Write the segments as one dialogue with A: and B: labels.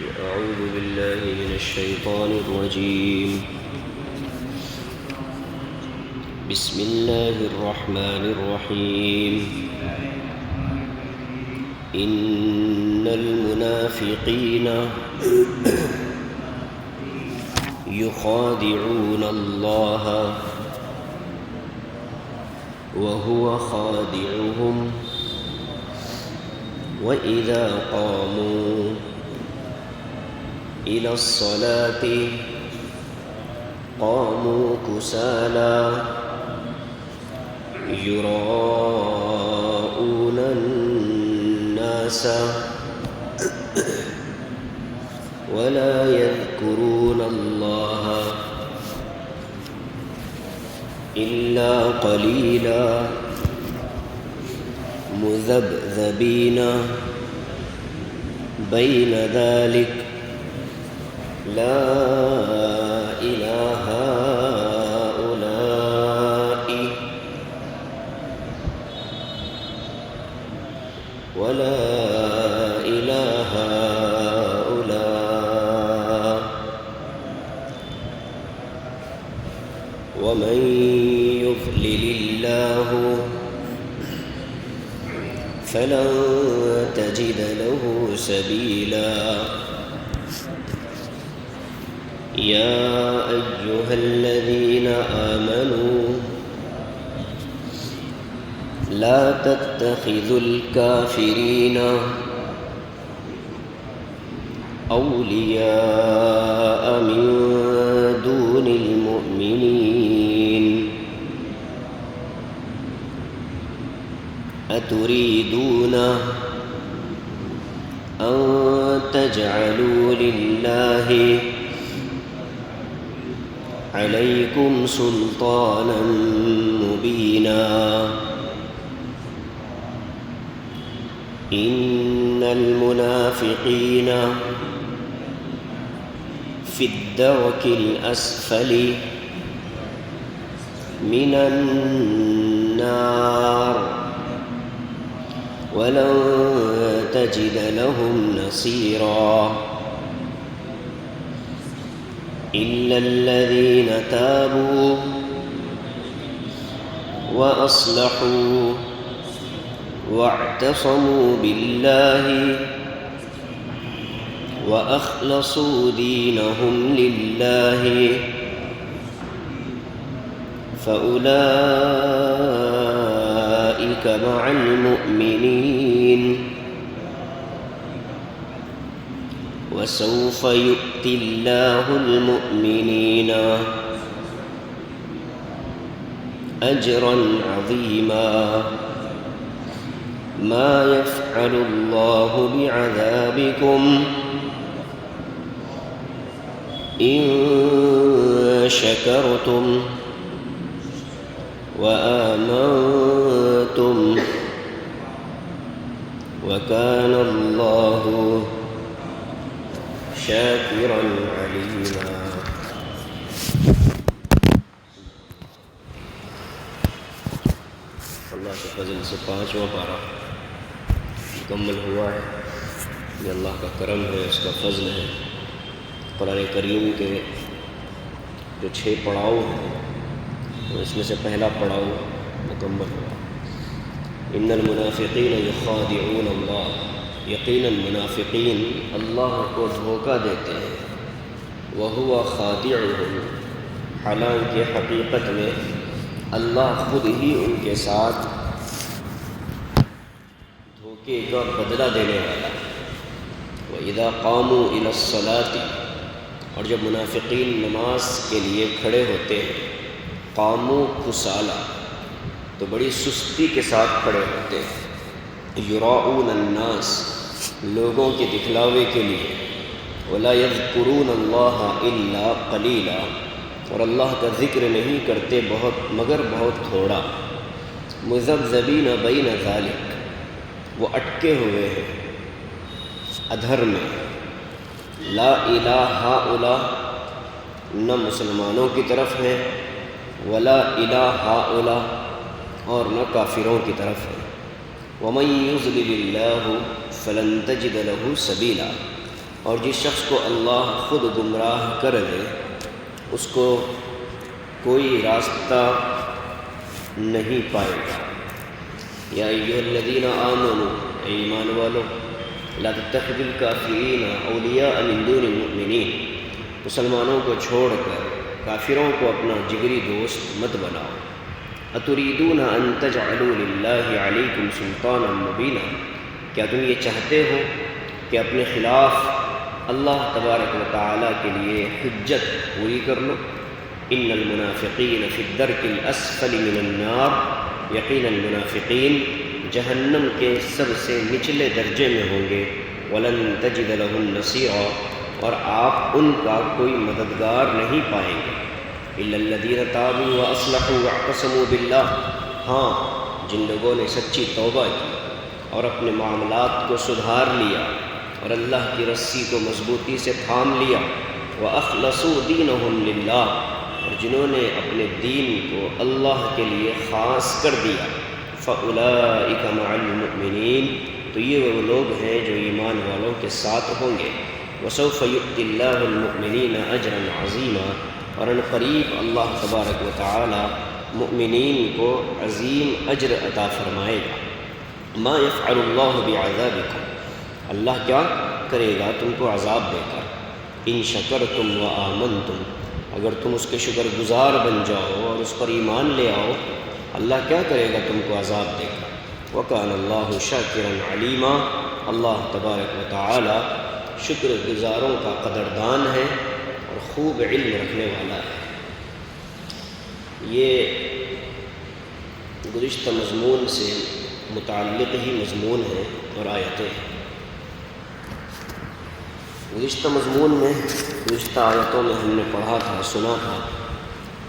A: أعوذ بالله من الشيطان الرجيم. بسم الله الرحمن الرحيم. إن المنافقين يخادعون الله وهو خادعهم وإذا قاموا إلى الصلاة قاموا كسالى يراءون الناس ولا يذكرون الله إلا قليلا مذبذبين بين ذلك لا إله هؤلاء ولا إله هؤلاء ومن يضلل الله فلن تجد له سبيلا. يا أيها الذين آمنوا لا تتخذوا الكافرين أولياء من دون المؤمنين أتريدون أن تجعلوا لله عليكم سلطانا مبينا. إن المنافقين في الدرك الأسفل من النار ولن تجد لهم نصيرا إلا الذين تابوا وأصلحوا واعتصموا بالله وأخلصوا دينهم لله فأولئك مع المؤمنين وسوف يؤتي الله المؤمنين أجرا عظيما. ما يفعل الله بعذابكم إن شكرتم وآمنتم وكان الله شاکرا علیما. اللہ کے فضل سے 5واں پارہ مکمل ہوا ہے. یہ اللہ کا کرم ہے، اس کا فضل ہے. قرآن کریم کے جو 6 پڑاؤ ہیں اس میں سے پہلا پڑاؤ مکمل ہوا. ان المنافقین یخادعون اللہ، یقیناً منافقین اللہ کو دھوکہ دیتے ہیں. وَهُوَ خَادِعُهُمْ، حالانکہ حقیقت میں اللہ خود ہی ان کے ساتھ دھوکے کا بدلہ دینے والا. وَإِذَا قَامُوا إِلَى الصَّلَاةِ، اور جب منافقین نماز کے لیے کھڑے ہوتے ہیں، قاموا کسالى، تو بڑی سستی کے ساتھ کھڑے ہوتے ہیں. یراؤون الناس، لوگوں کے دکھلاوے کے لیے. ولا یذکرون اللہ الا قلیلا، اور اللہ کا ذکر نہیں کرتے مگر بہت تھوڑا. مذبذبین بین ذلک، وہ اٹکے ہوئے ہیں ادھر میں. لا الہ ہؤلاء، نہ مسلمانوں کی طرف ہے، ولا الہ ہؤلاء، اور نہ کافروں کی طرف ہے۔ وَمَن يُضْلِلِ اللَّهُ فَلَن تَجِدَ لَهُ سَبِيلًا، اور جس شخص کو اللہ خود گمراہ کر دے اس کو کوئی راستہ نہیں پائے گا۔ یا ایھا الذین آمنوا، اے ایمان والو، لا تتخذوا الکافرین اولیاء من دون المؤمنین، مسلمانوں کو چھوڑ کر کافروں کو اپنا جگری دوست مت بناؤ۔ اتریدون ان تجعلوا للہ علیکم سلطانا مبینا، کیا تم یہ چاہتے ہو کہ اپنے خلاف اللہ تبارک و تعالیٰ کے لیے حجت پوری کر لو؟ ان المنافقین فی الدرک الاسفل من النار، یقیناً منافقین جہنم کے سب سے نچلے درجے میں ہوں گے۔ ولن تجد لهم نصیرا، اور آپ ان کا کوئی مددگار نہیں پائیں گے۔ الا الذین تابوا واصلحوا واعتصموا باللہ، ہاں جن لوگوں نے سچی توبہ کی اور اپنے معاملات کو سدھار لیا اور اللہ کی رسی کو مضبوطی سے تھام لیا، وَأَخْلَصُوا دِينَهُمْ لِلَّهِ، اور جنہوں نے اپنے دین کو اللہ کے لیے خاص کر دیا، فَأُولَئِكَ مَعَ الْمُؤْمِنِينَ، تو یہ وہ لوگ ہیں جو ایمان والوں کے ساتھ ہوں گے۔ وَسَوْفَ يُؤْتِ اللَّهُ الْمُؤْمِنِينَ أَجْرًا عَظِيمًا، اور ان قریب اللہ تبارک و تعالی مؤمنین کو عظیم اجر عطا فرمائے گا۔ ما يفعل اللہ بعذابکم، اللہ کیا کرے گا تم کو عذاب دے کر، ان شکرتم وآمنتم، اگر تم اس کے شکر گزار بن جاؤ اور اس پر ایمان لے آؤ، اللہ کیا کرے گا تم کو عذاب دے کر۔ وکان اللہ شاکرا علیما، اللہ تبارک و تعالی شکر گزاروں کا قدردان ہے اور خوب علم رکھنے والا ہے۔ یہ گزشتہ مضمون سے متعلق ہی مضمون ہے اور آیتیں ہیں۔ گزشتہ مضمون میں، گزشتہ آیتوں میں ہم نے پڑھا تھا، سنا تھا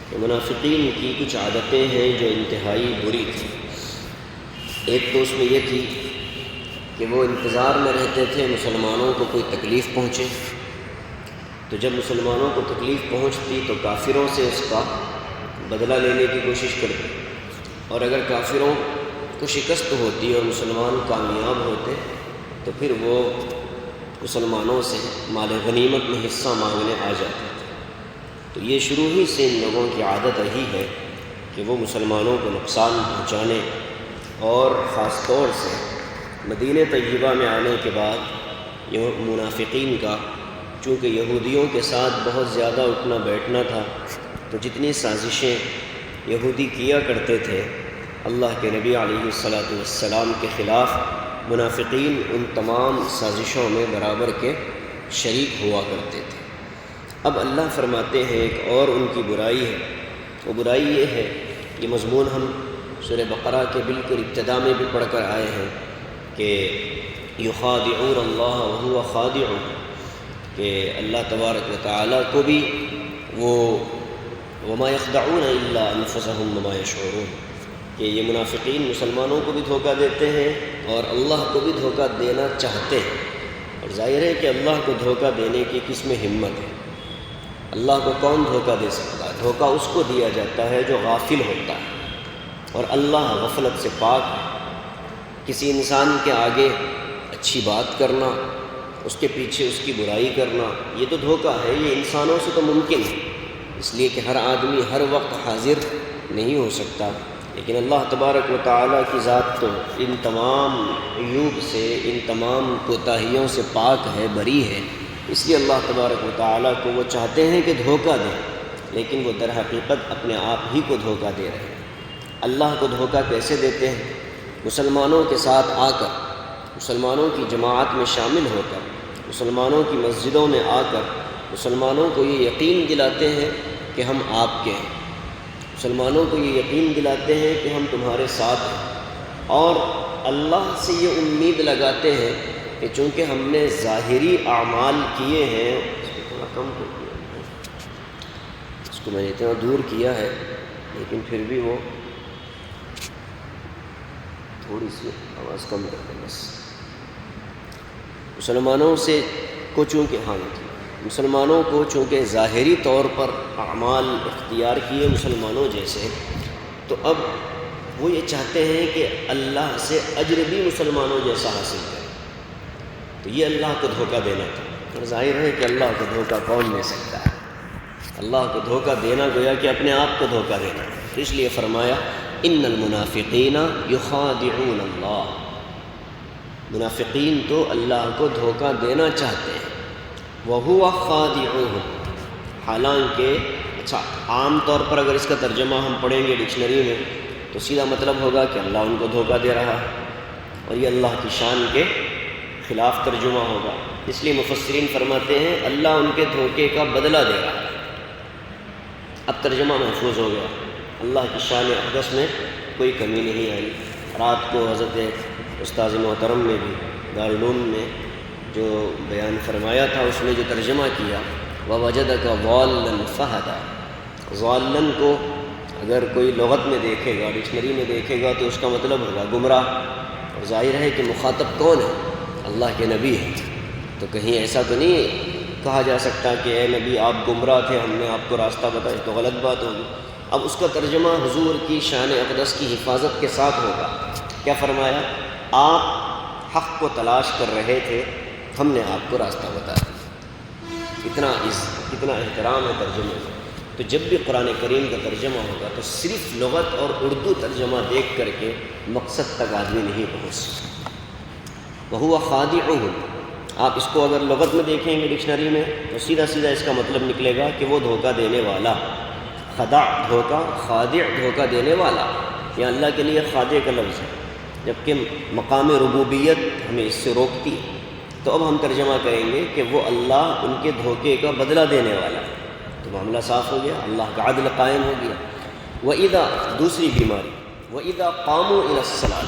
A: کہ منافقین کی کچھ عادتیں ہیں جو انتہائی بری تھیں۔ ایک تو اس میں یہ تھی کہ وہ انتظار میں رہتے تھے مسلمانوں کو کوئی تکلیف پہنچے، تو جب مسلمانوں کو تکلیف پہنچتی تو کافروں سے اس کا بدلہ لینے کی کوشش کرتے، اور اگر کافروں کو شکست ہوتی اور مسلمان کامیاب ہوتے تو پھر وہ مسلمانوں سے مال غنیمت میں حصہ مانگنے آ جاتے تھے۔ تو یہ شروع ہی سے ان لوگوں کی عادت رہی ہے کہ وہ مسلمانوں کو نقصان پہنچانے، اور خاص طور سے مدینہ طیبہ میں آنے کے بعد یہ منافقین کا، چونکہ یہودیوں کے ساتھ بہت زیادہ اٹھنا بیٹھنا تھا، تو جتنی سازشیں یہودی کیا کرتے تھے اللہ کے نبی علیہ الصلاۃ والسلام کے خلاف، منافقین ان تمام سازشوں میں برابر کے شریک ہوا کرتے تھے۔ اب اللہ فرماتے ہیں ایک اور ان کی برائی ہے، وہ برائی یہ ہے، یہ مضمون ہم سورہ بقرہ کے بالکل ابتدا میں بھی پڑھ کر آئے ہیں کہ یخادعون اللہ وہو خادعهم، کہ اللہ تبارک و تعالیٰ کو بھی وہ وما یخدعون الا انفسهم وما یشعرون، کہ یہ منافقین مسلمانوں کو بھی دھوکہ دیتے ہیں اور اللہ کو بھی دھوکہ دینا چاہتے ہیں، اور ظاہر ہے کہ اللہ کو دھوکہ دینے کی کس میں ہمت ہے؟ اللہ کو کون دھوکہ دے سکتا ہے؟ دھوکہ اس کو دیا جاتا ہے جو غافل ہوتا ہے، اور اللہ غفلت سے پاک ہے۔ کسی انسان کے آگے اچھی بات کرنا، اس کے پیچھے اس کی برائی کرنا، یہ تو دھوکہ ہے، یہ انسانوں سے تو ممکن ہے، اس لیے کہ ہر آدمی ہر وقت حاضر نہیں ہو سکتا، لیکن اللہ تبارک و تعالیٰ کی ذات تو ان تمام عیوب سے، ان تمام کوتاہیوں سے پاک ہے، بری ہے، اس لیے اللہ تبارک و تعالیٰ کو وہ چاہتے ہیں کہ دھوکہ دیں، لیکن وہ در حقیقت اپنے آپ ہی کو دھوکہ دے رہے ہیں۔ اللہ کو دھوکہ کیسے دیتے ہیں؟ مسلمانوں کے ساتھ آ کر، مسلمانوں کی جماعت میں شامل ہو کر، مسلمانوں کی مسجدوں میں آ کر مسلمانوں کو یہ یقین دلاتے ہیں کہ ہم آپ کے ہیں، مسلمانوں کو یہ یقین دلاتے ہیں کہ ہم تمہارے ساتھ ہیں، اور اللہ سے یہ امید لگاتے ہیں کہ چونکہ ہم نے ظاہری اعمال کیے ہیں، اس کو تھوڑا کم کر دیا ہے، اس کو میں نے اتنا دور کیا ہے لیکن پھر بھی وہ تھوڑی سی آواز کم کر دیں بس۔ مسلمانوں سے کو چونکہ مسلمانوں کو چونکہ ظاہری طور پر اعمال اختیار کیے مسلمانوں جیسے، تو اب وہ یہ چاہتے ہیں کہ اللہ سے اجر بھی مسلمانوں جیسا حاصل کریں، تو یہ اللہ کو دھوکہ دینا تھا۔ اور ظاہر ہے کہ اللہ کو دھوکہ کون دے سکتا ہے؟ اللہ کو دھوکہ دینا گویا کہ اپنے آپ کو دھوکہ دینا، اس لیے فرمایا ان المنافقین یخادعون اللہ، منافقین تو اللہ کو دھوکہ دینا چاہتے ہیں، وہو خادعوہم، حالانکہ اچھا عام طور پر اگر اس کا ترجمہ ہم پڑھیں گے ڈکشنری میں تو سیدھا مطلب ہوگا کہ اللہ ان کو دھوکہ دے رہا ہے، اور یہ اللہ کی شان کے خلاف ترجمہ ہوگا، اس لیے مفسرین فرماتے ہیں اللہ ان کے دھوکے کا بدلہ دے رہا ہے۔ اب ترجمہ محفوظ ہو گیا، اللہ کی شان اقدس میں کوئی کمی نہیں آئی۔ رات کو حضرت استاذ محترم نے بھی دارالعلوم میں جو بیان فرمایا تھا اس نے جو ترجمہ کیا وَوَجَدَكَ ضَالًّا فَهَدَى، ضالًّا کو اگر کوئی لغت میں دیکھے گا، ڈکشنری میں دیکھے گا تو اس کا مطلب ہوگا گمراہ، اور ظاہر ہے کہ مخاطب کون ہے؟ اللہ کے نبی ہیں، تو کہیں ایسا تو نہیں کہا جا سکتا کہ اے نبی آپ گمراہ تھے ہم نے آپ کو راستہ بتایا، تو غلط بات ہوگی۔ اب اس کا ترجمہ حضور کی شان اقدس کی حفاظت کے ساتھ ہوگا۔ کیا فرمایا؟ آپ حق کو تلاش کر رہے تھے، ہم نے آپ کو راستہ بتایا۔ کتنا احترام ہے ترجمے میں۔ تو جب بھی قرآن کریم کا ترجمہ ہوگا تو صرف لغت اور اردو ترجمہ دیکھ کر کے مقصد تک آدمی نہیں پہنچ سکتا۔ وَهُوَ خَادِعُهُمْ، آپ اس کو اگر لغت میں دیکھیں گے ڈکشنری میں تو سیدھا اس کا مطلب نکلے گا کہ وہ دھوکہ دینے والا، خدع دھوکہ، خادع دھوکہ دینے والا، یہ اللہ کے لیے خادع کا لفظ ہے، جبکہ مقام ربوبیت ہمیں اس سے روکتی ہے۔ تو اب ہم ترجمہ کریں گے کہ وہ اللہ ان کے دھوکے کا بدلہ دینے والا ہے، تو معاملہ صاف ہو گیا، اللہ کا عدل قائم ہو گیا۔ وَإِذَا، دوسری بیماری، وَإِذَا قَامُوا إِلَى الصَّلَاةِ،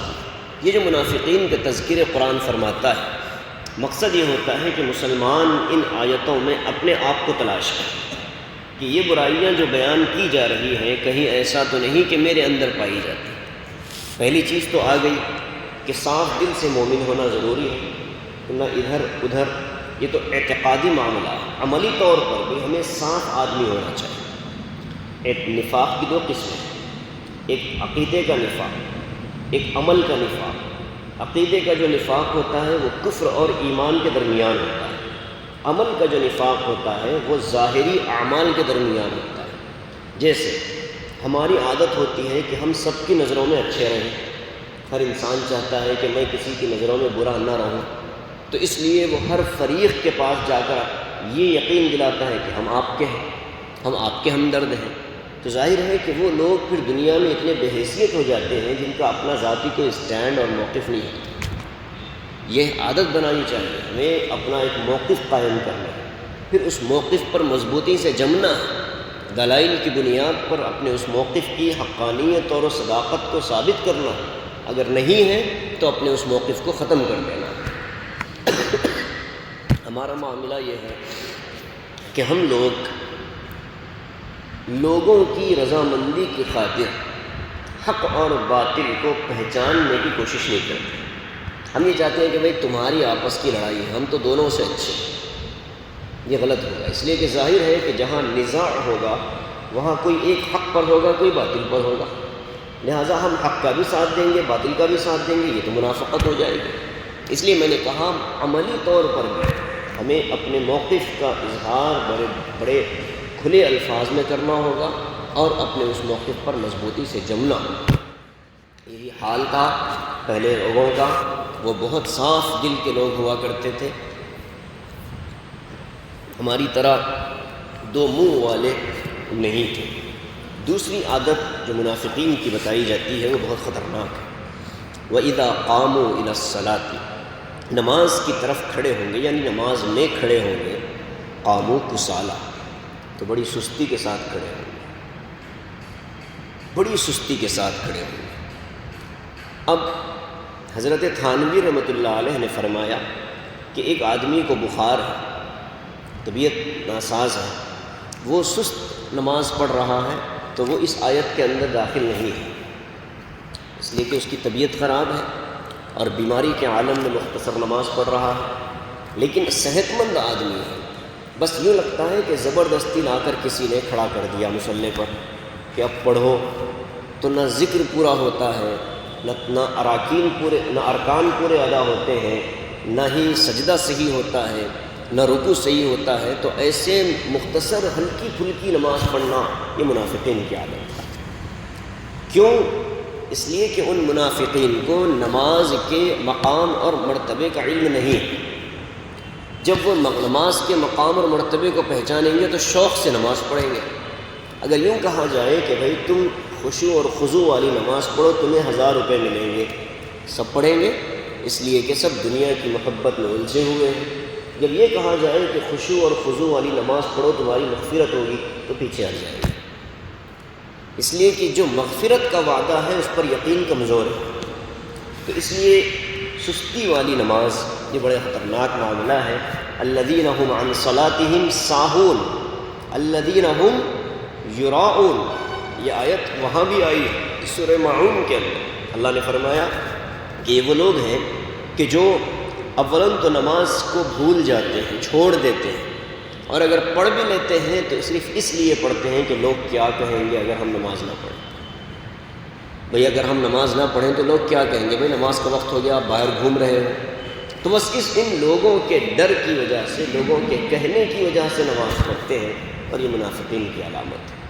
A: یہ جو منافقین کا تذکر قرآن فرماتا ہے، مقصد یہ ہوتا ہے کہ مسلمان ان آیتوں میں اپنے آپ کو تلاش کرے کہ یہ برائیاں جو بیان کی جا رہی ہیں کہیں ایسا تو نہیں کہ میرے اندر پائی جاتی۔ پہلی چیز تو آ گئی کہ صاف دل سے مومن ہونا ضروری ہے، نہ ادھر ادھر، یہ تو اعتقادی معاملہ ہے۔ عملی طور پر بھی ہمیں صاف آدمی ہونا چاہیے۔ ایک نفاق کی دو قسمیں، ایک عقیدے کا نفاق، ایک عمل کا نفاق۔ عقیدے کا جو نفاق ہوتا ہے وہ کفر اور ایمان کے درمیان ہوتا ہے، عمل کا جو نفاق ہوتا ہے وہ ظاہری اعمال کے درمیان ہوتا ہے۔ جیسے ہماری عادت ہوتی ہے کہ ہم سب کی نظروں میں اچھے رہیں، ہر انسان چاہتا ہے کہ میں کسی کی نظروں میں برا نہ رہوں، تو اس لیے وہ ہر فریق کے پاس جا کر یہ یقین دلاتا ہے کہ ہم آپ کے ہیں، ہم آپ کے ہمدرد ہیں۔ تو ظاہر ہے کہ وہ لوگ پھر دنیا میں اتنے بے حیثیت ہو جاتے ہیں جن کا اپنا ذاتی کوئی اسٹینڈ اور موقف نہیں ہے۔ یہ عادت بنانی چاہیے، ہمیں اپنا ایک موقف قائم کرنا ہے، پھر اس موقف پر مضبوطی سے جمنا ہے، دلائل کی بنیاد پر اپنے اس موقف کی حقانیت اور صداقت کو ثابت کرنا ہے، اگر نہیں ہے تو اپنے اس موقف کو ختم کر دینا ہے۔ ہمارا معاملہ یہ ہے کہ ہم لوگوں کی رضامندی کی خاطر حق اور باطل کو پہچاننے کی کوشش نہیں کرتے۔ ہم یہ چاہتے ہیں کہ بھئی تمہاری آپس کی لڑائی ہے، ہم تو دونوں سے اچھے ہیں۔ یہ غلط ہوگا، اس لیے کہ ظاہر ہے کہ جہاں نزاع ہوگا وہاں کوئی ایک حق پر ہوگا، کوئی باطل پر ہوگا، لہٰذا ہم حق کا بھی ساتھ دیں گے، باطل کا بھی ساتھ دیں گے، یہ تو منافقت ہو جائے گی۔ اس لیے میں نے کہا عملی طور پر بھی ہمیں اپنے موقف کا اظہار بڑے کھلے الفاظ میں کرنا ہوگا اور اپنے اس موقف پر مضبوطی سے جمنا ہوگا۔ یہی حال تھا پہلے لوگوں کا، وہ بہت صاف دل کے لوگ ہوا کرتے تھے، ہماری طرح دو منہ والے نہیں تھے۔ دوسری عادت جو منافقین کی بتائی جاتی ہے وہ بہت خطرناک ہے۔ وَإِذَا قَامُوا إِلَى الصَّلَاةِ، نماز کی طرف کھڑے ہوں گے، یعنی نماز میں کھڑے ہوں گے، قاموا کسالى، تو بڑی سستی کے ساتھ کھڑے ہوں گے، بڑی سستی کے ساتھ کھڑے ہوں گے۔ اب حضرت تھانوی رحمۃ اللہ علیہ نے فرمایا کہ ایک آدمی کو بخار ہے، طبیعت ناساز ہے، وہ سست نماز پڑھ رہا ہے تو وہ اس آیت کے اندر داخل نہیں ہے، اس لیے کہ اس کی طبیعت خراب ہے اور بیماری کے عالم میں مختصر نماز پڑھ رہا ہے۔ لیکن صحت مند آدمی ہے، بس یوں لگتا ہے کہ زبردستی لا کر کسی نے کھڑا کر دیا مصلی پر کہ اب پڑھو، تو نہ ذکر پورا ہوتا ہے، نہ ارکان پورے ادا ہوتے ہیں، نہ ہی سجدہ صحیح ہوتا ہے، نہ رکوع صحیح ہوتا ہے، تو ایسے مختصر ہلکی پھلکی نماز پڑھنا یہ منافقین کی عادت ہے۔ کیوں؟ اس لیے کہ ان منافقین کو نماز کے مقام اور مرتبے کا علم نہیں ہے۔ جب وہ نماز کے مقام اور مرتبے کو پہچانیں گے تو شوق سے نماز پڑھیں گے۔ اگر یوں کہا جائے کہ بھائی تم خشوع اور خضوع والی نماز پڑھو، تمہیں 1000 روپے ملیں گے، سب پڑھیں گے؟ اس لیے کہ سب دنیا کی محبت میں الجھے ہوئے ہیں۔ جب یہ کہا جائے کہ خشوع اور خضوع والی نماز پڑھو تمہاری مغفرت ہوگی، تو پیچھے ہٹ جائیں گے، اس لیے کہ جو مغفرت کا وعدہ ہے اس پر یقین کمزور ہے۔ تو اس لیے سستی والی نماز یہ بڑے خطرناک معاملہ ہے۔ الذین هم عن صلاتهم ساہون الذین هم یراؤون، یہ آیت وہاں بھی آئی ہے سورہ ماعون کے اندر۔ اللہ نے فرمایا کہ یہ وہ لوگ ہیں کہ جو اولاً تو نماز کو بھول جاتے ہیں، چھوڑ دیتے ہیں، اور اگر پڑھ بھی لیتے ہیں تو صرف اس لیے پڑھتے ہیں کہ لوگ کیا کہیں گے اگر ہم نماز نہ پڑھیں۔ بھئی اگر ہم نماز نہ پڑھیں تو لوگ کیا کہیں گے؟ بھئی نماز کا وقت ہو گیا، آپ باہر گھوم رہے ہو۔ تو بس ان لوگوں کے ڈر کی وجہ سے، لوگوں کے کہنے کی وجہ سے نماز پڑھتے ہیں، اور یہ منافقین کی علامت ہے۔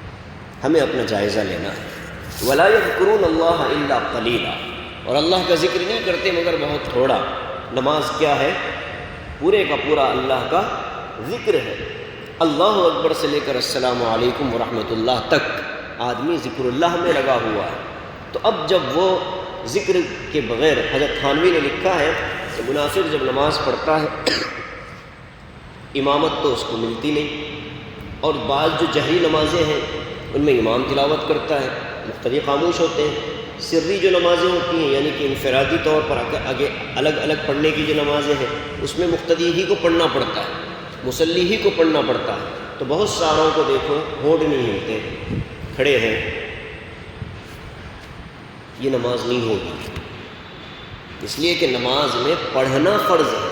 A: ہمیں اپنا جائزہ لینا ہے۔ وَلَا يَذْكُرُونَ اللَّهَ إِلَّا قَلِيلًا، اور اللہ کا ذکر نہیں کرتے مگر بہت تھوڑا۔ نماز کیا ہے؟ پورے کا پورا اللہ کا ذکر ہے۔ اللہ اکبر سے لے کر السلام علیکم ورحمۃ اللہ تک آدمی ذکر اللہ میں لگا ہوا ہے۔ تو اب جب وہ ذکر کے بغیر، حضرت تھانوی نے لکھا ہے کہ منافق جب نماز پڑھتا ہے امامت تو اس کو ملتی نہیں، اور بعض جو جہری نمازیں ہیں ان میں امام تلاوت کرتا ہے، مقتدی خاموش ہوتے ہیں۔ سری جو نمازیں ہوتی ہیں یعنی کہ انفرادی طور پر آگے الگ الگ پڑھنے کی جو نمازیں ہیں اس میں مقتدی ہی کو پڑھنا پڑتا ہے، مصلی ہی کو پڑھنا پڑتا ہے۔ تو بہت ساروں کو دیکھو ہونٹ نہیں ہلتے، کھڑے ہیں، یہ نماز نہیں ہوگی، اس لیے کہ نماز میں پڑھنا فرض ہے۔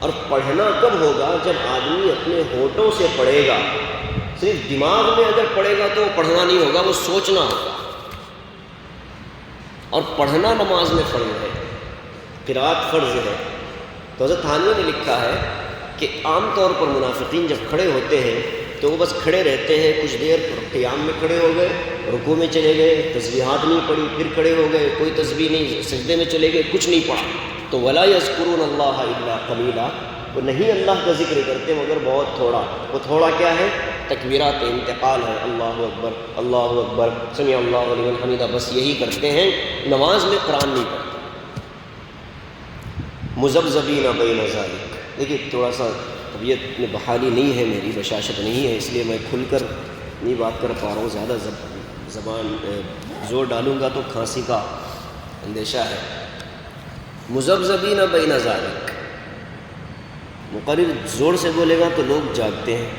A: اور پڑھنا کب ہوگا؟ جب آدمی اپنے ہونٹوں سے پڑھے گا۔ صرف دماغ میں اگر پڑھے گا تو وہ پڑھنا نہیں ہوگا، وہ سوچنا ہوگا۔ اور پڑھنا نماز میں فرض ہے، قرات فرض ہے۔ تو حضرت تھانوی نے لکھا ہے کہ عام طور پر منافقین جب کھڑے ہوتے ہیں تو وہ بس کھڑے رہتے ہیں، کچھ دیر قیام میں کھڑے ہو گئے، رکوع میں چلے گئے، تسبیحات نہیں پڑھی، پھر کھڑے ہو گئے، کوئی تسبیح نہیں، سجدے میں چلے گئے، کچھ نہیں پڑھا۔ تو وَلَا يَذْكُرُونَ اللَّهَ إِلَّا قَلِيلًا، وہ نہیں اللہ کا ذکر کرتے مگر بہت تھوڑا۔ وہ تھوڑا کیا ہے؟ تکبیرات انتقال ہے، اللہ اکبر، اللہ اکبر، سمع اللہ لمن حمدہ، بس یہی کرتے ہیں، نماز میں قرآن نہیں پڑھتے۔ مذبذبین بین ذالک، دیکھیے تھوڑا سا طبیعت میں بحالی نہیں ہے، میری بشاشت نہیں ہے، اس لیے میں کھل کر نہیں بات کر پا رہا ہوں، زیادہ زبان زور ڈالوں گا تو کھانسی کا اندیشہ ہے۔ مذبذبین بین ذالک، مقرر زور سے بولے گا تو لوگ جاگتے ہیں،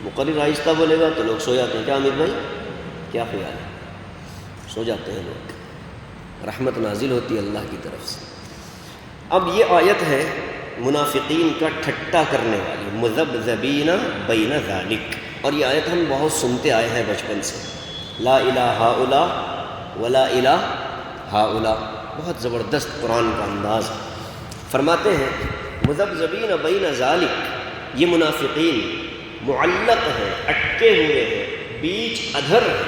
A: مقرر آہستہ بولے گا تو لوگ سو جاتے ہیں۔ کیا امیر بھائی، کیا خیال ہے؟ سو جاتے ہیں لوگ، رحمت نازل ہوتی ہے اللہ کی طرف سے۔ اب یہ آیت ہے منافقین کا ٹھٹا کرنے والی، مذبذبین بین ذالک، اور یہ آیت ہم بہت سنتے آئے ہیں بچپن سے، لا الہ ہؤلاء ولا الہ ہؤلاء، بہت زبردست قرآن کا انداز۔ فرماتے ہیں مذبذبین بین ذالک، یہ منافقین معلق ہیں، اٹکے ہوئے ہیں، بیچ ادھر ہے،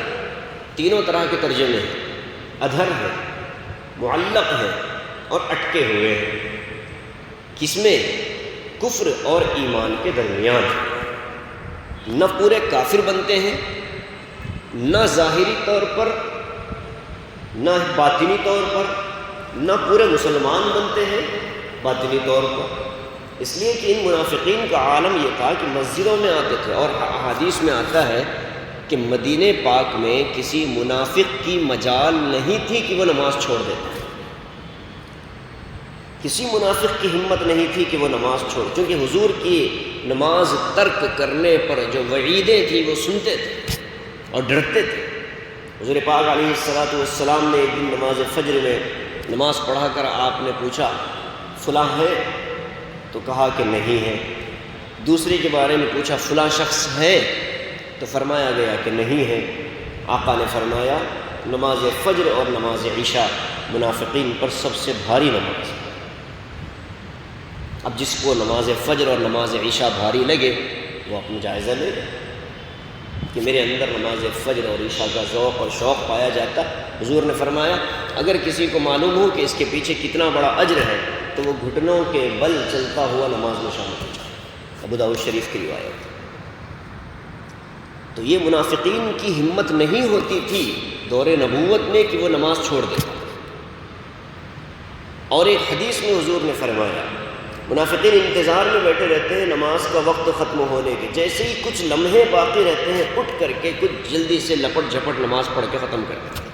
A: تینوں طرح کے ترجمے ہیں، ادھر ہے، معلق ہے اور اٹکے ہوئے ہیں۔ کس میں؟ کفر اور ایمان کے درمیان، نہ پورے کافر بنتے ہیں، نہ ظاہری طور پر، نہ باطنی طور پر، نہ پورے مسلمان بنتے ہیں باطنی طور پر۔ اس لیے کہ ان منافقین کا عالم یہ تھا کہ مسجدوں میں آتے تھے، اور احادیث میں آتا ہے کہ مدینہ پاک میں کسی منافق کی مجال نہیں تھی کہ وہ نماز چھوڑ دیتے، کسی منافق کی ہمت نہیں تھی کہ وہ نماز چھوڑ، کیونکہ حضور کی نماز ترک کرنے پر جو وعیدیں تھیں وہ سنتے تھے اور ڈرتے تھے۔ حضور پاک علیہ السلام نے ایک دن نماز فجر میں نماز پڑھا کر آپ نے پوچھا فلاں ہے؟ تو کہا کہ نہیں ہے۔ دوسرے کے بارے میں پوچھا فلاں شخص ہے؟ تو فرمایا گیا کہ نہیں ہے۔ آقا نے فرمایا نماز فجر اور نماز عشاء منافقین پر سب سے بھاری نماز، اب جس کو نماز فجر اور نماز عشاء بھاری لگے وہ اپنا جائزہ لے لے کہ میرے اندر نماز فجر اور عشاء کا ذوق اور شوق پایا جاتا۔ حضور نے فرمایا اگر کسی کو معلوم ہو کہ اس کے پیچھے کتنا بڑا اجر ہے تو وہ گھٹنوں کے بل چلتا ہوا نماز میں شامل ہو جائے۔ ابو داؤد شریف کی روایت۔ تو یہ منافقین کی ہمت نہیں ہوتی تھی دور نبوت میں کہ وہ نماز چھوڑ دے۔ اور ایک حدیث میں حضور نے فرمایا منافقین انتظار میں بیٹھے رہتے ہیں نماز کا وقت ختم ہونے کے، جیسے ہی کچھ لمحے باقی رہتے ہیں اٹھ کر کے کچھ جلدی سے لپٹ جھپٹ نماز پڑھ کے ختم کر دیتے ہیں۔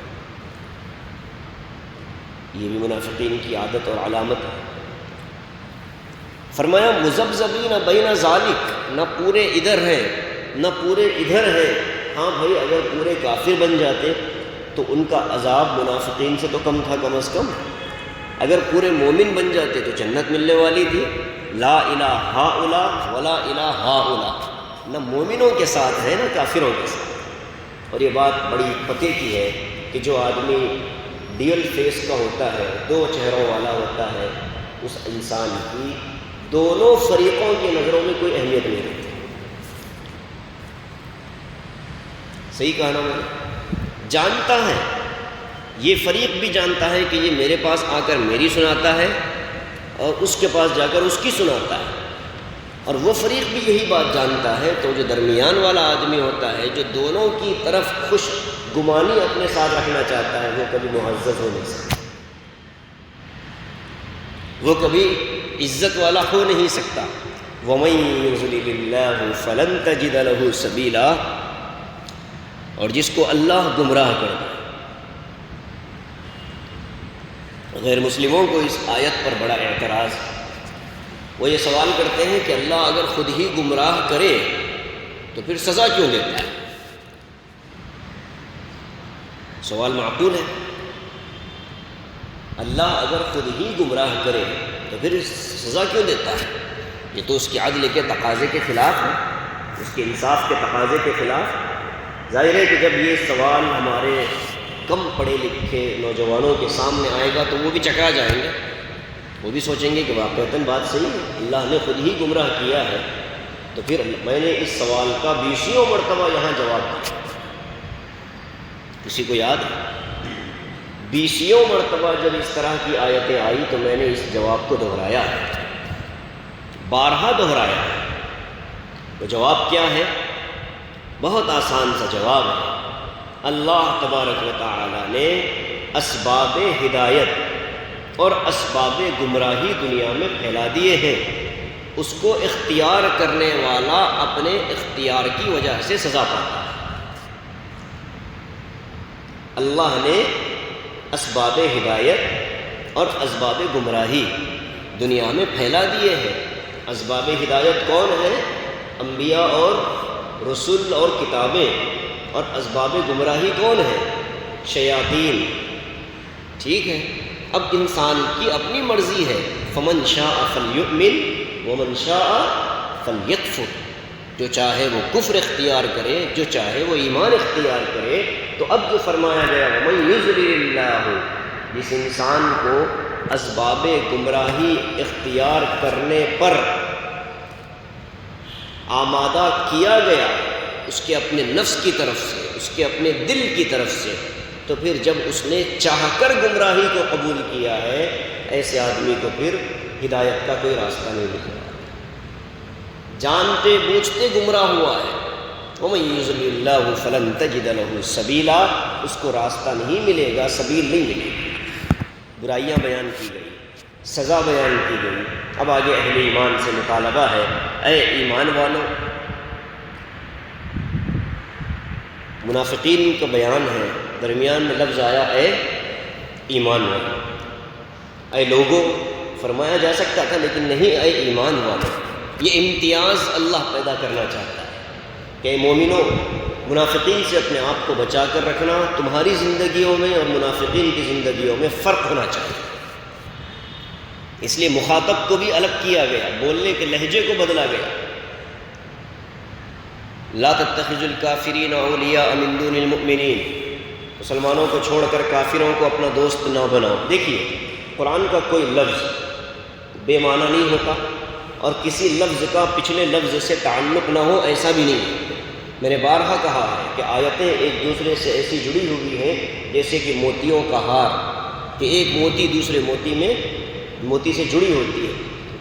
A: یہ بھی منافقین کی عادت اور علامت ہے۔ فرمایا مذبذبین بین ذالک، نہ پورے ادھر ہے نہ پورے ادھر ہے۔ ہاں بھائی اگر پورے کافر بن جاتے تو ان کا عذاب منافقین سے تو کم تھا کم از کم، اگر پورے مومن بن جاتے تو جنت ملنے والی تھی۔ لا الہ ہؤلاء ولا الہ ہؤلاء، نہ مومنوں کے ساتھ ہے نہ کافروں کے ساتھ۔ اور یہ بات بڑی پتے کی ہے کہ جو آدمی ڈیول فیس کا ہوتا ہے، دو چہروں والا ہوتا ہے، اس انسان کی دونوں فریقوں کی نظروں میں کوئی اہمیت نہیں رہتی۔ صحیح کہا نا میں نے؟ جانتا ہے یہ فریق بھی جانتا ہے کہ یہ میرے پاس آ کر میری سناتا ہے اور اس کے پاس جا کر اس کی سناتا ہے، اور وہ فریق بھی یہی بات جانتا ہے۔ تو جو درمیان والا آدمی ہوتا ہے جو دونوں کی طرف خوش گمانی اپنے ساتھ رکھنا چاہتا ہے وہ کبھی معزز ہو نہیں سکتا، وہ کبھی عزت والا ہو نہیں سکتا۔ وَمَن يُضْلِلِ اللَّهُ فَلَن تَجِدَ لَهُ سَبِيلًا، اور جس کو اللہ گمراہ کر دے۔ غیر مسلموں کو اس آیت پر بڑا اعتراض ہے۔ وہ یہ سوال کرتے ہیں کہ اللہ اگر خود ہی گمراہ کرے تو پھر سزا کیوں دیتا ہے؟ سوال معقول ہے۔ اللہ اگر خود ہی گمراہ کرے تو پھر سزا کیوں دیتا ہے؟ یہ تو اس کے عدل کے تقاضے کے خلاف ہے، اس کے انصاف کے تقاضے کے خلاف۔ ظاہر ہے کہ جب یہ سوال ہمارے کم پڑھے لکھے نوجوانوں کے سامنے آئے گا تو وہ بھی چکرا جائیں گے، وہ بھی سوچیں گے کہ واقعتاً بات صحیح ہے، اللہ نے خود ہی گمراہ کیا ہے۔ تو پھر میں نے اس سوال کا 20 مرتبہ یہاں جواب دیا، کسی کو یاد ہے؟ 20 مرتبہ جب اس طرح کی آیتیں آئی تو میں نے اس جواب کو دہرایا، بارہا دہرایا۔ وہ جواب کیا ہے؟ بہت آسان سا جواب ہے۔ اللہ تبارک و تعالی نے اسباب ہدایت اور اسباب گمراہی دنیا میں پھیلا دیے ہیں، اس کو اختیار کرنے والا اپنے اختیار کی وجہ سے سزا پاتا ہے۔ اللہ نے اسباب ہدایت اور اسباب گمراہی دنیا میں پھیلا دیے ہیں۔ اسباب ہدایت کون ہے؟ انبیاء اور رسول اور کتابیں۔ اور اسباب گمراہی کون ہے؟ شیاطین۔ ٹھیک ہے، اب انسان کی اپنی مرضی ہے، فمن شاء فلیؤمن ومن شاء فلیکفر، جو چاہے وہ کفر اختیار کرے، جو چاہے وہ ایمان اختیار کرے۔ تو اب جو فرمایا گیا ومن یضلل اللہ، جس انسان کو اسباب گمراہی اختیار کرنے پر آمادہ کیا گیا اس کے اپنے نفس کی طرف سے، اس کے اپنے دل کی طرف سے، تو پھر جب اس نے چاہ کر گمراہی کو قبول کیا ہے، ایسے آدمی کو پھر ہدایت کا کوئی راستہ نہیں ملے گا۔ جانتے بوجھتے گمراہ ہوا ہے، وَمَن يُضْلِلِ اللَّهُ فَلَن تَجِدَ لَهُ سَبِيلًا، اس کو راستہ نہیں ملے گا، سبیل نہیں ملے گی۔ برائیاں بیان کی گئی، سزا بیان کی گئی۔ اب آگے اہل ایمان سے مطالبہ ہے، اے ایمان والو، منافقین کا بیان ہے، درمیان میں لفظ آیا اے ایمان والو۔ اے لوگوں فرمایا جا سکتا تھا لیکن نہیں، اے ایمان والو۔ یہ امتیاز اللہ پیدا کرنا چاہتا ہے کہ اے مومنوں، منافقین سے اپنے آپ کو بچا کر رکھنا، تمہاری زندگیوں میں اور منافقین کی زندگیوں میں فرق ہونا چاہیے۔ اس لیے مخاطب کو بھی الگ کیا گیا، بولنے کے لہجے کو بدلا گیا۔ لا تتخذوا الکافرین اولیاء من دون المؤمنین، مسلمانوں کو چھوڑ کر کافروں کو اپنا دوست نہ بناؤ۔ دیکھیے قرآن کا کوئی لفظ بے معنی نہیں ہوتا، اور کسی لفظ کا پچھلے لفظ سے تعلق نہ ہو، ایسا بھی نہیں ہے۔ میں نے بارہا کہا ہے کہ آیتیں ایک دوسرے سے ایسی جڑی ہوئی ہیں جیسے کہ موتیوں کا ہار، کہ ایک موتی دوسرے موتی سے جڑی ہوتی ہے۔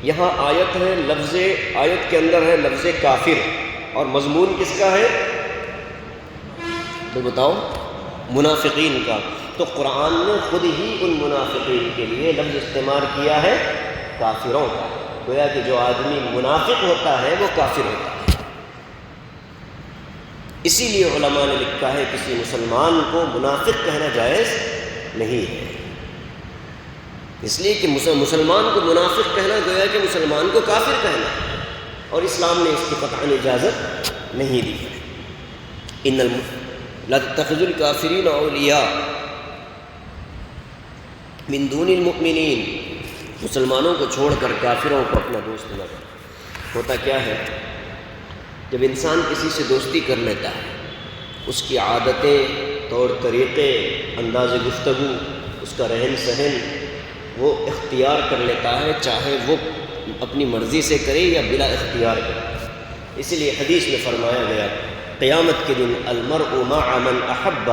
A: یہاں آیت ہے، آیت کے اندر ہے لفظ کافر، اور مضمون کس کا ہے؟ تو بتاؤ، منافقین کا۔ تو قرآن نے خود ہی ان منافقین کے لیے لفظ استعمال کیا ہے کافروں کا، گویا کہ جو آدمی منافق ہوتا ہے وہ کافر ہوتا ہے۔ اسی لیے علماء نے لکھا ہے کسی مسلمان کو منافق کہنا جائز نہیں ہے، اس لیے کہ مسلمان کو منافق کہنا گویا کہ مسلمان کو کافر کہنا ہے، اور اسلام نے اس کی قطعاً اجازت نہیں دی ہے۔ لا تتخذوا الکافرین اولیاء من دون المؤمنین، مسلمانوں کو چھوڑ کر کافروں کو اپنا دوست نہ بناؤ۔ ہوتا کیا ہے، جب انسان کسی سے دوستی کر لیتا ہے، اس کی عادتیں، طور طریقے، انداز گفتگو، اس کا رہن سہن وہ اختیار کر لیتا ہے، چاہے وہ اپنی مرضی سے کرے یا بلا اختیار کرے۔ اسی لیے حدیث میں فرمایا گیا قیامت کے دن المرء مع من احب،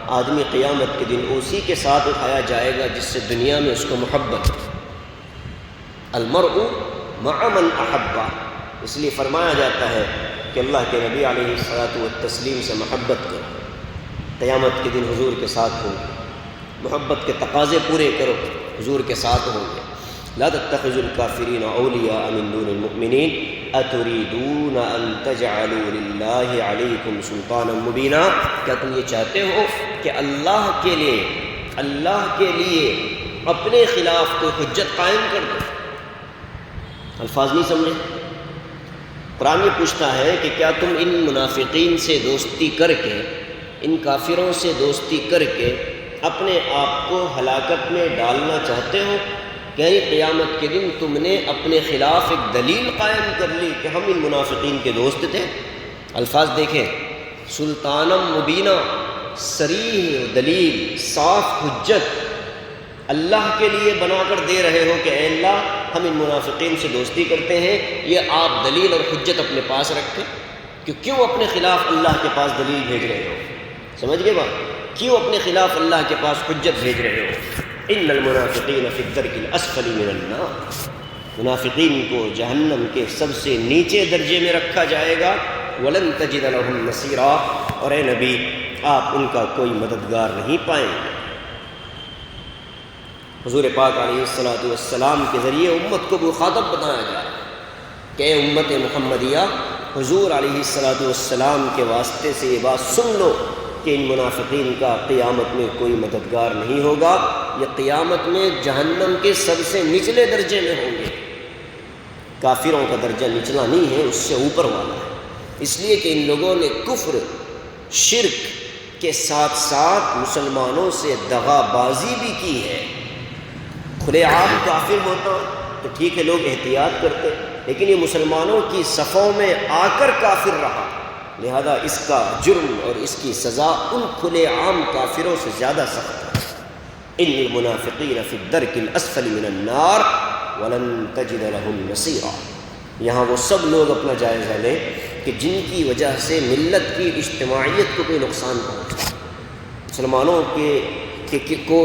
A: آدمی قیامت کے دن اسی کے ساتھ اٹھایا جائے گا جس سے دنیا میں اس کو محبت ہے۔ المرء مع من احب، اس لیے فرمایا جاتا ہے کہ اللہ کے نبی علیہ الصلاۃ والتسلیم سے محبت کرو، قیامت کے دن حضور کے ساتھ ہوں گے، محبت کے تقاضے پورے کرو، حضور کے ساتھ ہوں گے۔ لا تتخذوا الکافرین اولیاء من دون المؤمنین اتریدون ان تجعلوا للہ علیکم سلطانا مبینا، کیا تم یہ چاہتے ہو کہ اللہ کے لیے اپنے خلاف کوئی حجت قائم کر دو؟ الفاظ نہیں سمجھے؟ قرآن یہ پوچھتا ہے کہ کیا تم ان منافقین سے دوستی کر کے، ان کافروں سے دوستی کر کے اپنے آپ کو ہلاکت میں ڈالنا چاہتے ہو؟ کہ قیامت کے دن تم نے اپنے خلاف ایک دلیل قائم کر لی کہ ہم ان منافقین کے دوست تھے۔ الفاظ دیکھیں، سلطانم مبینہ، صریح دلیل، صاف حجت اللہ کے لیے بنا کر دے رہے ہو کہ اے اللہ ہم ان منافقین سے دوستی کرتے ہیں، یہ آپ دلیل اور حجت اپنے پاس رکھیں کہ کیوں اپنے خلاف اللہ کے پاس دلیل بھیج رہے ہو؟ سمجھ گئے بات؟ کیوں اپنے خلاف اللہ کے پاس حجت بھیج رہے ہو؟ ان المنافقین فی الدرک الاسفل من النار، منافقین کو جہنم کے سب سے نیچے درجے میں رکھا جائے گا۔ ولن تجد لهم نصیرا، اور اے نبی آپ ان کا کوئی مددگار نہیں پائیں گے۔ حضور پاک علیہ الصلاۃ والسلام کے ذریعے امت کو مخاطب بنایا گیا کہ اے امت محمدیہ، حضور علیہ الصلاۃ والسلام کے واسطے سے یہ بات سن لو کہ ان منافقین کا قیامت میں کوئی مددگار نہیں ہوگا، یہ قیامت میں جہنم کے سب سے نچلے درجے میں ہوں گے۔ کافروں کا درجہ نچلا نہیں ہے، اس سے اوپر والا ہے، اس لیے کہ ان لوگوں نے کفر، شرک کے ساتھ ساتھ مسلمانوں سے دغا بازی بھی کی ہے۔ کھلے عام کافر ہوتا تو ٹھیک ہے، لوگ احتیاط کرتے، لیکن یہ مسلمانوں کی صفوں میں آ کر کافر رہا، لہذا اس کا جرم اور اس کی سزا ان کھلے عام کافروں سے زیادہ سخت ہے۔ ان المنافقین فی الدرک الاسفل من النار ولن تجد لهم نصیرا۔ یہاں وہ سب لوگ اپنا جائزہ لیں کہ جن کی وجہ سے ملت کی اجتماعیت کو کوئی نقصان پہنچا، مسلمانوں کو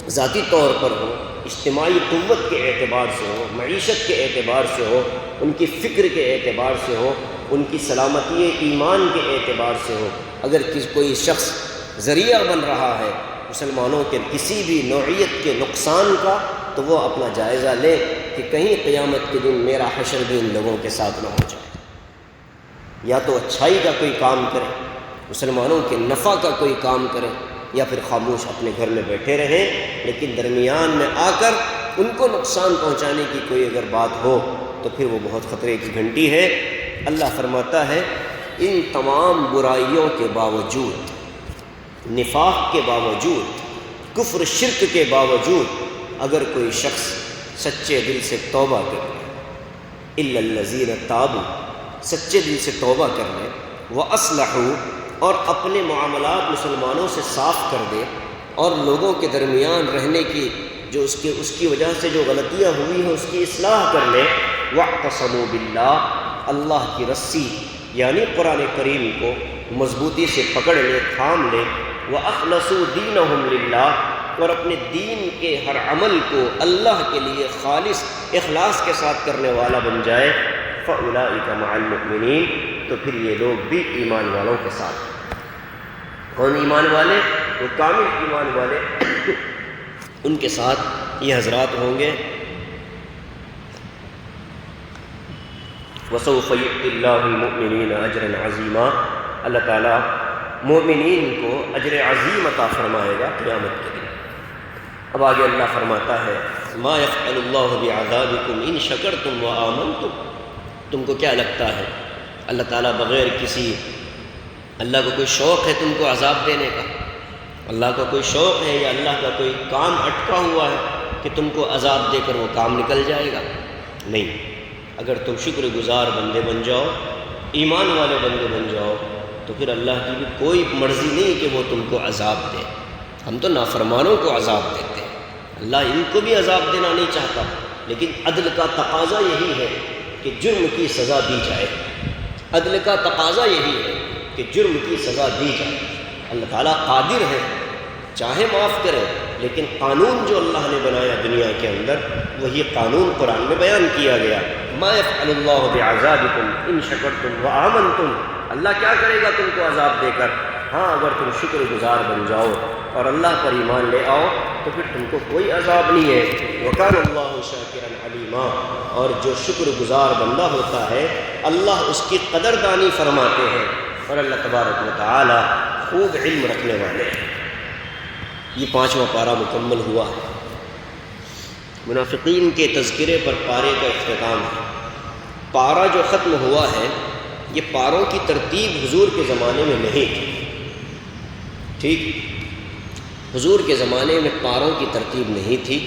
A: ذاتی طور پر ہو، اجتماعی قوت کے اعتبار سے ہو، معیشت کے اعتبار سے ہو، ان کی فکر کے اعتبار سے ہو، ان کی سلامتی ایمان کے اعتبار سے ہو، اگر کوئی شخص ذریعہ بن رہا ہے مسلمانوں کے کسی بھی نوعیت کے نقصان کا، تو وہ اپنا جائزہ لے کہ کہیں قیامت کے دن میرا حشر بھی ان لوگوں کے ساتھ نہ ہو جائے۔ یا تو اچھائی کا کوئی کام کرے، مسلمانوں کے نفع کا کوئی کام کرے، یا پھر خاموش اپنے گھر میں بیٹھے رہیں، لیکن درمیان میں آ کر ان کو نقصان پہنچانے کی کوئی اگر بات ہو تو پھر وہ بہت خطرے کی گھنٹی ہے۔ اللہ فرماتا ہے ان تمام برائیوں کے باوجود، نفاق کے باوجود، کفر شرک کے باوجود، اگر کوئی شخص سچے دل سے توبہ کر لے، الا الذین تابوا، سچے دل سے توبہ کر لے، واصلحوا، اور اپنے معاملات مسلمانوں سے صاف کر دے، اور لوگوں کے درمیان رہنے کی جو اس کی وجہ سے جو غلطیاں ہوئی ہیں اس کی اصلاح کر لے، واعتصموا باللہ، اللہ کی رسی یعنی قرآن کریم کو مضبوطی سے پکڑ لے، تھام لے، وَأَخْلَصُوا دِينَهُمْ لِلَّهِ، اور اپنے دین کے ہر عمل کو اللہ کے لیے خالص اخلاص کے ساتھ کرنے والا بن جائے، فَأُولَٰئِكَ مَعَ الْمُؤْمِنِينَ، تو پھر یہ لوگ بھی ایمان والوں کے ساتھ۔ کون ایمان والے؟ وہ کامل ایمان والے، ان کے ساتھ یہ حضرات ہوں گے۔ وَسَوْفَ يُؤْتِ اللَّهُ الْمُؤْمِنِينَ أَجْرًا عَظِيمًا، اللہ تعالیٰ مومنین کو اجر عظیم عطا فرمائے گا قیامت کے دن۔ اب آگے اللہ فرماتا ہے مَا يَفْعَلُ اللَّهُ بِعَذَابِكُمْ إِن شَكَرْتُمْ وَآمَنْتُمْ، تم کو کیا لگتا ہے اللہ تعالیٰ بغیر کسی، اللہ کو کوئی شوق ہے تم کو عذاب دینے کا؟ اللہ کو کوئی شوق ہے یا اللہ کا کوئی کام اٹکا ہوا ہے کہ تم کو عذاب دے کر وہ کام نکل جائے گا؟ نہیں، اگر تم شکر گزار بندے بن جاؤ، ایمان والے بندے بن جاؤ، تو پھر اللہ کی بھی کوئی مرضی نہیں کہ وہ تم کو عذاب دے۔ ہم تو نافرمانوں کو عذاب دیتے ہیں، اللہ ان کو بھی عذاب دینا نہیں چاہتا، لیکن عدل کا تقاضا یہی ہے کہ جرم کی سزا دی جائے۔ عدل کا تقاضا یہی ہے کہ جرم کی سزا دی جائے۔ اللہ تعالیٰ قادر ہے، چاہے معاف کرے، لیکن قانون جو اللہ نے بنایا دنیا کے اندر، وہی قانون قرآن میں بیان کیا گیا۔ مَا يَفْعَلُ اللَّهُ بِعَذَابِكُمْ إِن شَكَرْتُمْ وَآمَنْتُمْ، اللہ کیا کرے گا تم کو عذاب دے کر؟ ہاں، اگر تم شکر گزار بن جاؤ اور اللہ پر ایمان لے آؤ تو پھر تم کو کوئی عذاب نہیں ہے۔ وَكَانَ اللَّهُ شَاكِرًا عَلِيمًا، اور جو شکر گزار بندہ ہوتا ہے اللہ اس کی قدردانی فرماتے ہیں، اور اللہ تبارک و تعالی خوب علم رکھنے والے ہیں۔ یہ 5واں پارہ مکمل ہوا ہے، منافقین کے تذکرے پر پارے کا اختتام ہے۔ پارہ جو ختم ہوا ہے، یہ پاروں کی ترتیب حضور کے زمانے میں نہیں تھی، ٹھیک، حضور کے زمانے میں پاروں کی ترتیب نہیں تھی۔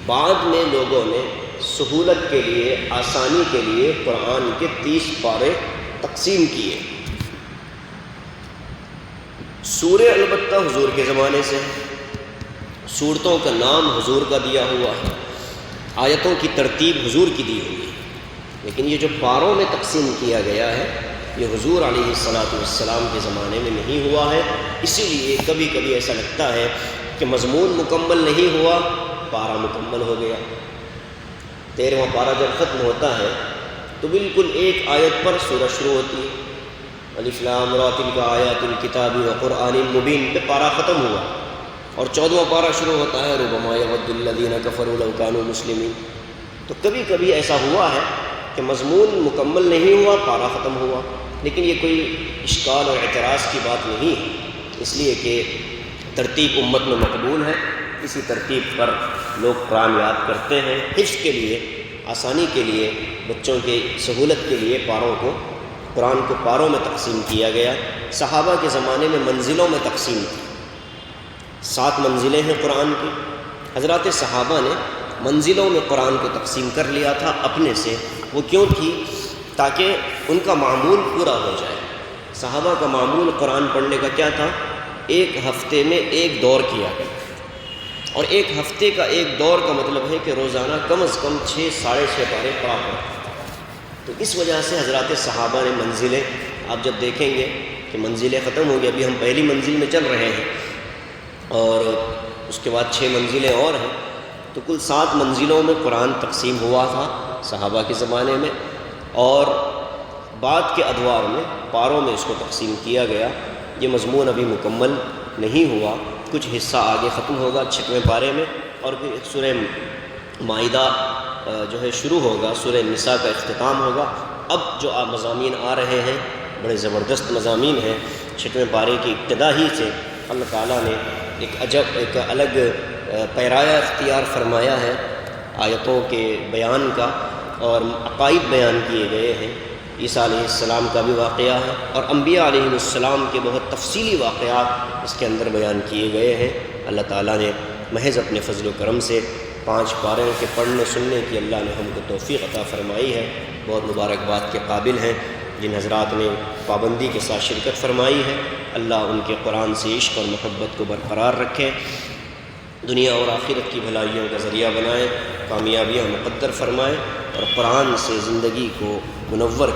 A: بعد میں لوگوں نے سہولت کے لیے، آسانی کے لیے قرآن کے 30 پارے تقسیم کیے۔ سورہ البتہ حضور کے زمانے سے، سورتوں کا نام حضور کا دیا ہوا ہے، آیتوں کی ترتیب حضور کی دی ہوئی ہے، لیکن یہ جو پاروں میں تقسیم کیا گیا ہے یہ حضور علیہ السلام کے زمانے میں نہیں ہوا ہے۔ اسی لیے کبھی کبھی ایسا لگتا ہے کہ مضمون مکمل نہیں ہوا، پارہ مکمل ہو گیا۔ 13واں پارہ جب ختم ہوتا ہے تو بالکل ایک آیت پر سورہ شروع ہوتی ہے، الف لام را تلک آیات الکتاب وقرآن مبین، پہ پارہ ختم ہوا، اور 14واں پارہ شروع ہوتا ہے ربما یود الذین کفروا لو کانوا مسلمین۔ تو کبھی کبھی ایسا ہوا ہے کہ مضمون مکمل نہیں ہوا، پارہ ختم ہوا، لیکن یہ کوئی اشکال اور اعتراض کی بات نہیں ہے، اس لیے کہ ترتیب امت میں مقبول ہے، اسی ترتیب پر لوگ قرآن یاد کرتے ہیں۔ حفظ کے لیے، آسانی کے لیے، بچوں کے سہولت کے لیے قرآن کو پاروں میں تقسیم کیا گیا۔ صحابہ کے زمانے میں منزلوں میں تقسیم تھی، 7 منزلیں ہیں قرآن کی۔ حضرات صحابہ نے منزلوں میں قرآن کو تقسیم کر لیا تھا اپنے سے۔ وہ کیوں تھی؟ تاکہ ان کا معمول پورا ہو جائے۔ صحابہ کا معمول قرآن پڑھنے کا کیا تھا؟ ایک ہفتے میں ایک دور کیا گیا، اور ایک ہفتے کا ایک دور کا مطلب ہے کہ روزانہ کم از کم 6 ساڑھے 6 پارے پڑھا کرتے تھے۔ تو اس وجہ سے حضرات صحابہ نے منزلیں، آپ جب دیکھیں گے کہ منزلیں ختم ہو گئی، ابھی ہم پہلی منزل میں چل رہے ہیں اور اس کے بعد 6 منزلیں اور ہیں، تو کل 7 منزلوں میں قرآن تقسیم ہوا تھا صحابہ کے زمانے میں، اور بعد کے ادوار میں پاروں میں اس کو تقسیم کیا گیا۔ یہ مضمون ابھی مکمل نہیں ہوا، کچھ حصہ آگے ختم ہوگا 6ویں پارے میں، اور پھر سورہ مائدہ جو ہے شروع ہوگا، سورہ نساء کا اختتام ہوگا۔ اب جو مضامین آ رہے ہیں بڑے زبردست مضامین ہیں۔ 6ویں پارے کی ابتدا ہی سے اللہ تعالیٰ نے ایک الگ پیرایا اختیار فرمایا ہے آیتوں کے بیان کا، اور عقائد بیان کیے گئے ہیں۔ عیسیٰ علیہ السلام کا بھی واقعہ ہے، اور انبیاء علیہ السلام کے بہت تفصیلی واقعات اس کے اندر بیان کیے گئے ہیں۔ اللہ تعالیٰ نے محض اپنے فضل و کرم سے 5 پارے کے پڑھنے سننے کی اللہ نے ہم کو توفیق عطا فرمائی ہے۔ بہت مبارکباد کے قابل ہیں جن حضرات نے پابندی کے ساتھ شرکت فرمائی ہے۔ اللہ ان کے قرآن سے عشق اور محبت کو برقرار رکھے۔ دنیا اور آخرت کی بھلائیوں کا ذریعہ بنائے، کامیابیاں مقدر فرمائے اور قرآن سے زندگی کو منور